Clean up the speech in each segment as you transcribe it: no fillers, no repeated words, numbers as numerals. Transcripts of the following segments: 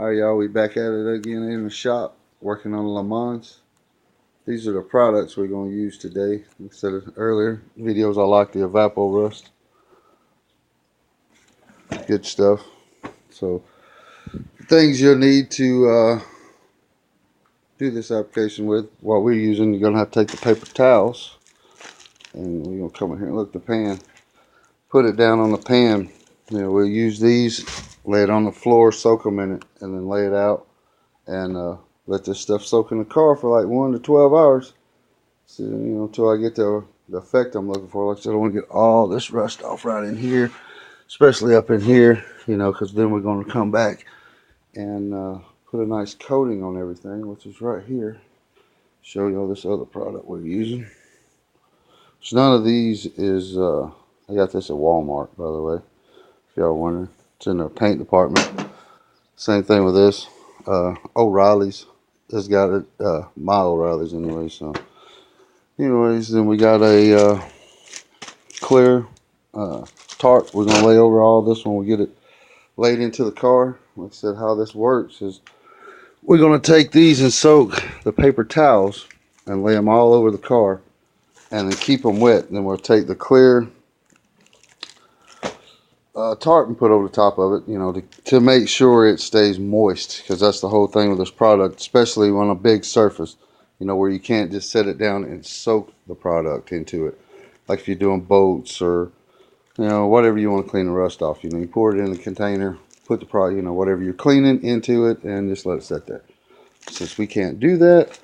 Alright y'all, we back at it again in the shop working on LeMans. These are the products we're going to use today. Like I said earlier, videos I like the evapor rust. Good stuff. So, things you'll need to do this application with, what we're using, you're going to have to take the paper towels. And we're going to come in here and look at the pan. Put it down on the pan. We'll use these, lay it on the floor, soak them in it, and then lay it out. And let this stuff soak in the car for like 1 to 12 hours. So, until I get the effect I'm looking for. Like I said, I want to get all this rust off right in here, especially up in here, because then we're going to come back and put a nice coating on everything, which is right here. Show you all this other product we're using. So none of these is, I got this at Walmart, by the way, if y'all wondering. It's in the paint department. Same thing with this. O'Reilly's has got it, my O'Reilly's anyway. So anyways, then we got a clear tarp we're going to lay over all this when we get it laid into the car. Like I said, how this works is we're going to take these and soak the paper towels and lay them all over the car and then keep them wet. And then we'll take the clear tarp and put over the top of it, to make sure it stays moist, because that's the whole thing with this product, especially on a big surface, where you can't just set it down and soak the product into it. Like if you're doing boats or, whatever you want to clean the rust off, you pour it in the container, put the product, whatever you're cleaning into it, and just let it sit there. Since we can't do that,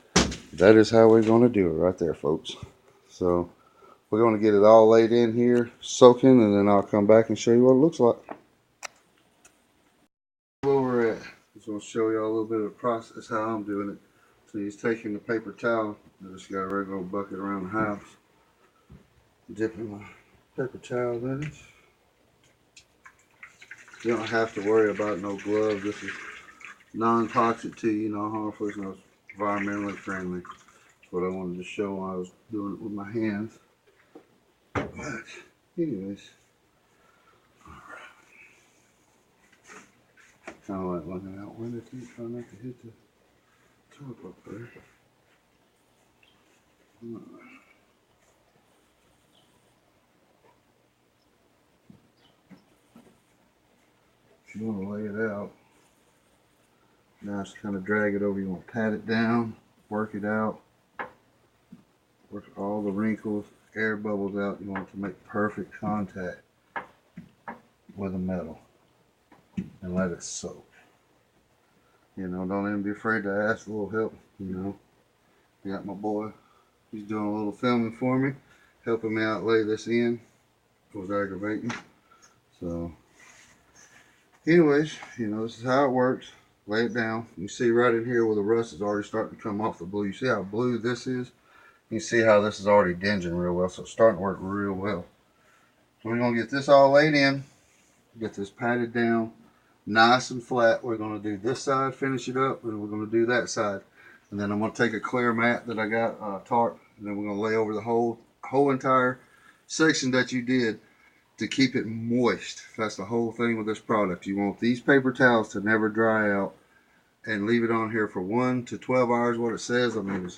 that is how we're going to do it right there, folks. So we're going to get it all laid in here, soaking, and then I'll come back and show you what it looks like. Where we're at, I'm just going to show you all a little bit of the process, how I'm doing it. So he's taking the paper towel, I just got a regular bucket around the house, dipping my paper towel in it. You don't have to worry about no gloves. This is non-toxic to you, no harmful, it's no environmentally friendly. That's what I wanted to show when I was doing it with my hands. But anyways, kind of like looking out window too, try not to hit the top up there. If you want to lay it out, now just kind of drag it over. You want to pat it down, work it out, work all the wrinkles, air bubbles out. You want it to make perfect contact with the metal and let it soak. Don't even be afraid to ask a little help. I got my boy, he's doing a little filming for me, helping me out lay this in. It was aggravating. So anyways, this is how it works. Lay it down. You see right in here where the rust is already starting to come off the blue. You see how blue this is? You see how this is already dinging real well, so it's starting to work real well. So we're going to get this all laid in, get this patted down, nice and flat. We're going to do this side, finish it up, and we're going to do that side. And then I'm going to take a clear mat that I got, tarp, and then we're going to lay over the whole entire section that you did to keep it moist. That's the whole thing with this product. You want these paper towels to never dry out, and leave it on here for 1 to 12 hours, what it says. I mean,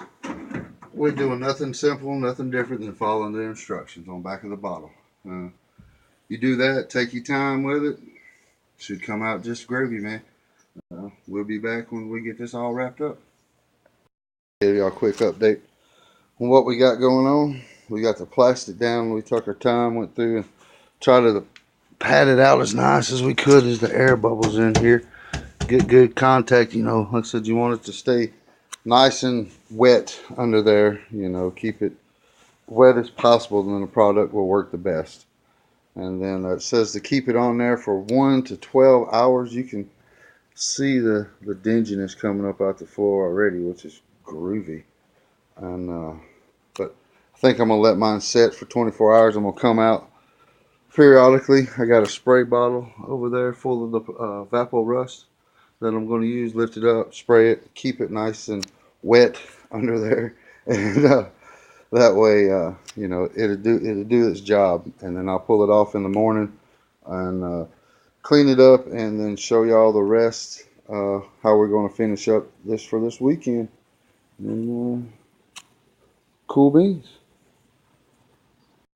we're doing nothing simple, nothing different than following the instructions on the back of the bottle. You do that, take your time with it, should come out just gravy, man. We'll be back when we get this all wrapped up. Give y'all a quick update on what we got going on. We got the plastic down. We took our time, went through and tried to pat it out as nice as we could as the air bubbles in here. Get good contact, like I said, you want it to stay nice and wet under there, keep it wet as possible, then the product will work the best. And then it says to keep it on there for 1 to 12 hours. You can see the dinginess coming up out the floor already, which is groovy. And but I think I'm gonna let mine set for 24 hours. I'm gonna come out periodically. I got a spray bottle over there full of the evapor rust that I'm going to use. Lift it up, spray it, keep it nice and wet under there, and that way, it'll do its job. And then I'll pull it off in the morning and clean it up, and then show y'all the rest how we're going to finish up this for this weekend. And cool beans.